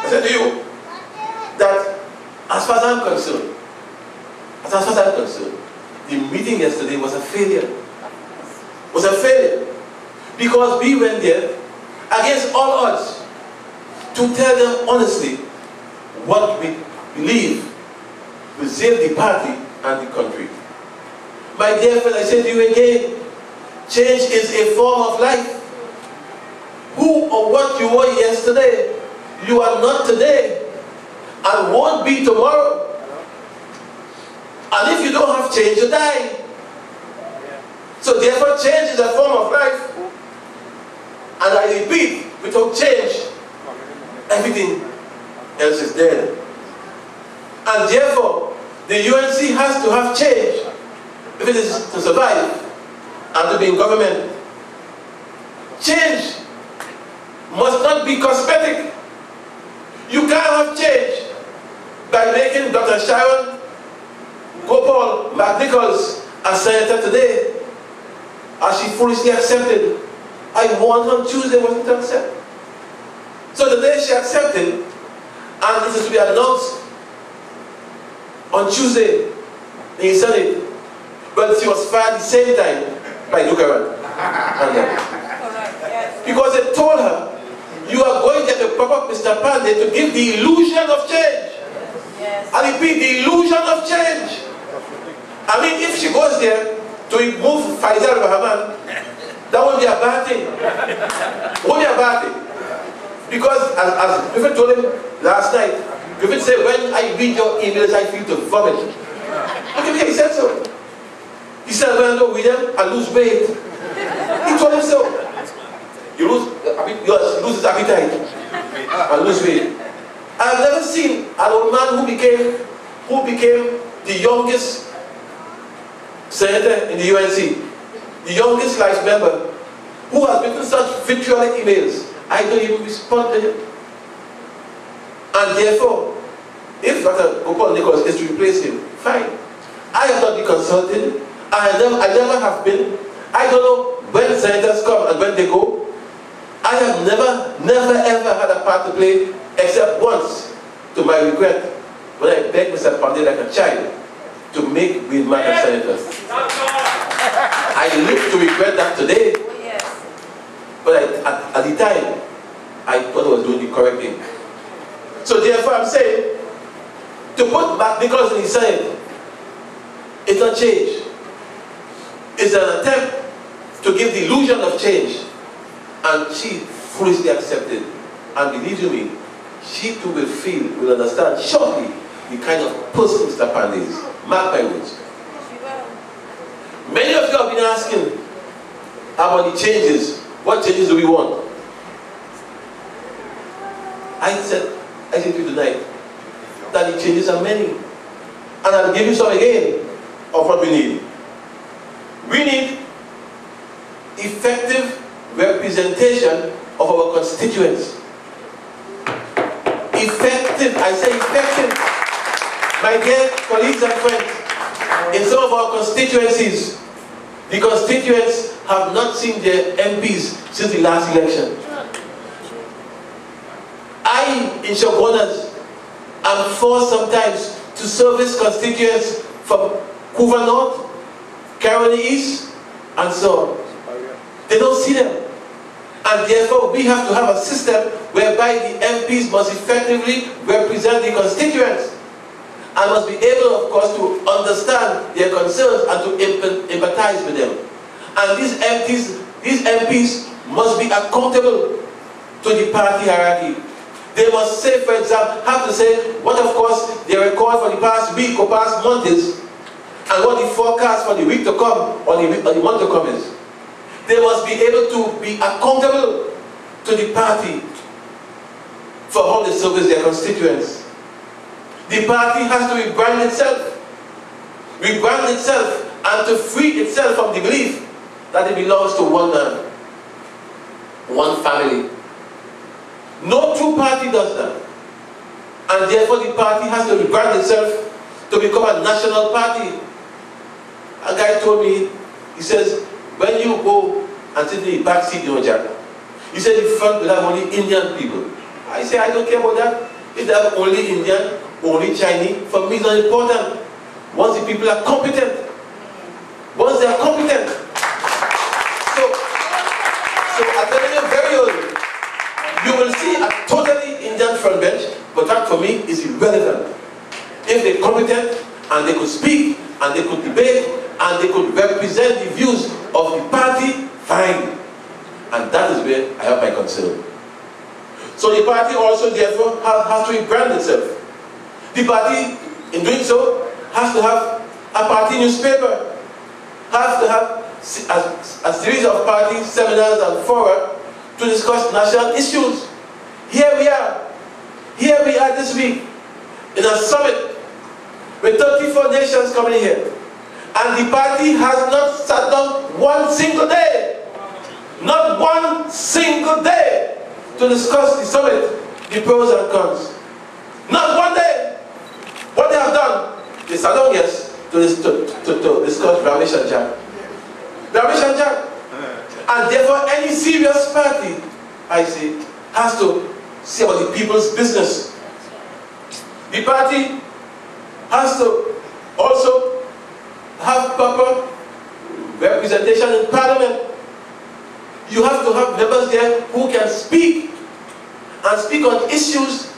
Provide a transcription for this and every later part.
I said to you that as far as I'm concerned, the meeting yesterday was a failure. Was a failure. Because we went there against all odds to tell them honestly what we believe will save the party and the country. My dear friend, I say to you again, change is a form of life. Who or what you were yesterday, you are not today and won't be tomorrow. And if you don't have change, you die. So therefore, change is a form of life. And I repeat, without change, everything else is dead. And therefore, the UNC has to have change if it is to survive and to be in government. Change must not be cosmetic. You can't have change by making Dr. Sharon Gopal McNichols a senator today, as she foolishly accepted. I warned her on Tuesday wasn't to accept. So the day she accepted, and this is to be announced on Tuesday in the Senate, but she was fired at the same time by Dukaran. Because they told her, you are going to get the proper Mr. Pandey to give the illusion of change. Yes. I repeat, the illusion of change. I mean, if she goes there to remove Faisal Rahman, that won't be a bad thing. Won't be a bad thing. Because as Griffith told him last night, Griffith said, when I read your emails, I feel to vomit. Look at me, he said so. He said, when I don't read them, I lose weight. He told him so. You lose his appetite and lose weight. I've never seen an old man who became the youngest senator in the UNC, the youngest life member, who has written such vitriolic emails. I don't even respond to him. And therefore, if Dr. Gopal Nichols is to replace him, fine. I have not been consulted. I never have been. I don't know when senators come and when they go. I have never ever had a part to play, except once, to my regret, when I begged Mr. Pandey like a child to make Wilman a senator. I live to regret that today, but at the time, I thought I was doing the correct thing. So therefore I'm saying, to put back Nichols in the Senate, it's not change. It's an attempt to give the illusion of change. And she foolishly accepted. And believe you me, she too will understand shortly the kind of person Mr. Pandey is. Mark my words. Many of you have been asking about the changes. What changes do we want? I said to you tonight that the changes are many. And I'll give you some again of what we need. We need effective representation of our constituents. Effective, I say effective. My dear colleagues and friends, in some of our constituencies, the constituents have not seen their MPs since the last election. I, in Shogunas, am forced sometimes to service constituents from Couva North, Carolina East, and so on. They don't see them. And therefore, we have to have a system whereby the MPs must effectively represent the constituents and must be able, of course, to understand their concerns and to empathize with them. And these MPs must be accountable to the party hierarchy. They must say, for example, have to say what, of course, they record for the past week or past month is, and what the forecast for the week to come or the month to come is. They must be able to be accountable to the party for how they service their constituents. The party has to rebrand itself and to free itself from the belief that it belongs to one man, one family. No true party does that. And therefore the party has to rebrand itself to become a national party. A guy told me, he says, when you go and sit in the back seat, you know, Jack, he said the front will have only Indian people. I say, I don't care about that. If they have only Indian, only Chinese, for me it's not important. Once the people are competent, once they are competent. So I tell you very early, you will see a totally Indian front bench, but that for me is irrelevant. If they're competent and they could speak and they could debate and they could represent the views of the party, fine. And that is where I have my concern. So the party also therefore has to rebrand itself. The party, in doing so, has to have a party newspaper, has to have a series of party seminars and fora to discuss national issues. Here we are this week in a summit with 34 nations coming here. And the party has not sat down one single day, not one single day, to discuss the summit, the pros and cons. Not one day. What they have done, they sat down, yes, to discuss Ramesh and Jack. Ramesh and Jack. And therefore any serious party, I say, has to see about the people's business. The party has to also have proper representation in Parliament. You have to have members there who can speak and speak on issues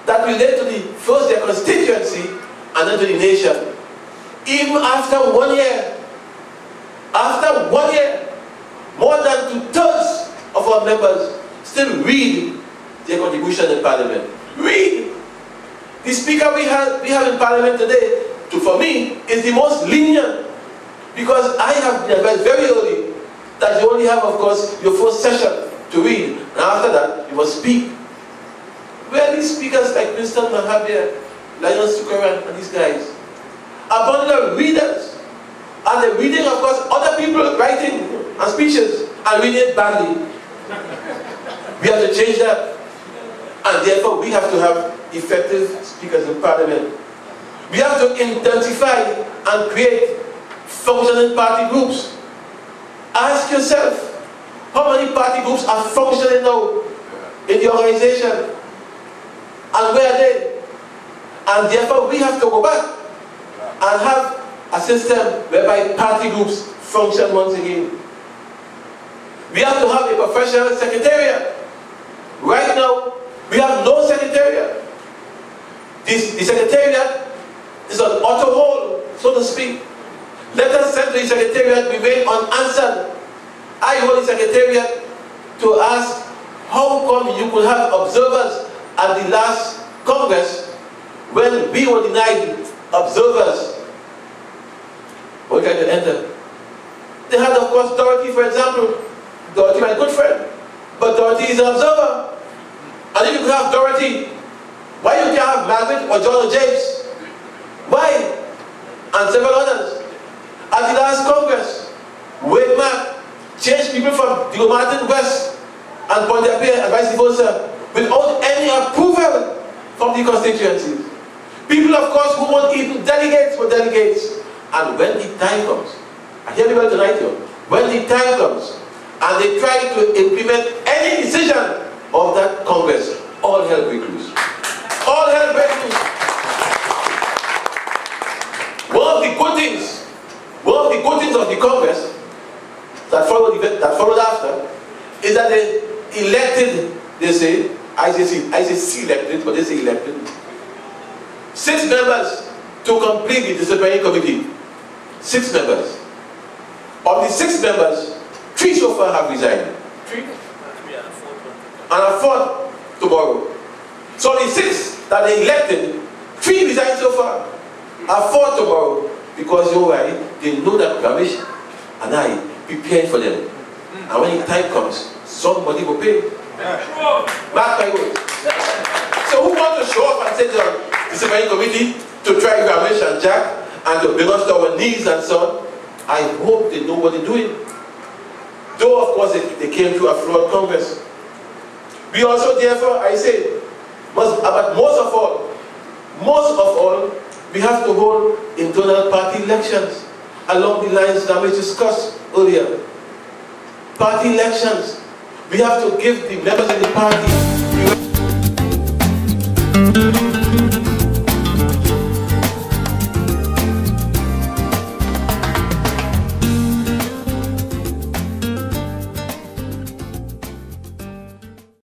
that relate to first their constituency and then to the nation. Even after 1 year, more than 2/3 of our members still read their contribution in Parliament. Read! The speaker we have in Parliament today, for me, is the most lenient, because I have been advised very early that you only have, of course, your first session to read, and after that, you must speak. Where are these speakers like Winston Mahabir, Lion Sukaran, and these guys? A bundle of readers. And they're reading, of course, other people writing and speeches, and reading it badly. We have to change that. And therefore, we have to have effective speakers in Parliament. We have to identify and create functioning party groups. Ask yourself, how many party groups are functioning now in the organization? And where are they? And therefore, we have to go back and have a system whereby party groups function once again. We have to have a professional secretariat. Right now, we have no secretariat. The secretariat is on auto hold, so to speak. Letters sent to the secretariat remain unanswered. I hold the secretariat to ask, how come you could have observers at the last Congress when we were denied observers? We're going to enter. They had, of course, Dorothy, for example. Dorothy, my good friend. But Dorothy is an observer. And if you could have Dorothy, why you can't have Margaret or John or James? Why? And several others. At the last Congress, Wade Mack changed people from Diego Martin West and Pondiapia and vice versa without any approval from the constituencies. People, of course, who weren't even delegates were delegates. And when the time comes, I hear people tonight here, when the time comes and they try to implement any decision of that Congress, all hell breaks loose. All hell breaks loose. One of the good things of the Congress that followed after is that they elected, they say, I say selected, but they say elected, 6 members to complete the disciplinary committee. 6 members. Of the 6 members, 3 so far have resigned. 3? And a 4th tomorrow. So the 6 that they elected, 3 resigned so far. A 4th tomorrow. Because you know why? They know that Ramesh and I prepared for them. And when the time comes, somebody will pay. Mark my words. So who wants to show up and say to the disciplinary committee to try Ramesh and Jack and to bring us to our knees and so on? I hope they know what they're doing. Though, of course, they came through a flawed Congress. We also, therefore, I say, but most of all, we have to hold internal party elections along the lines that we discussed earlier. Party elections. We have to give the members of the party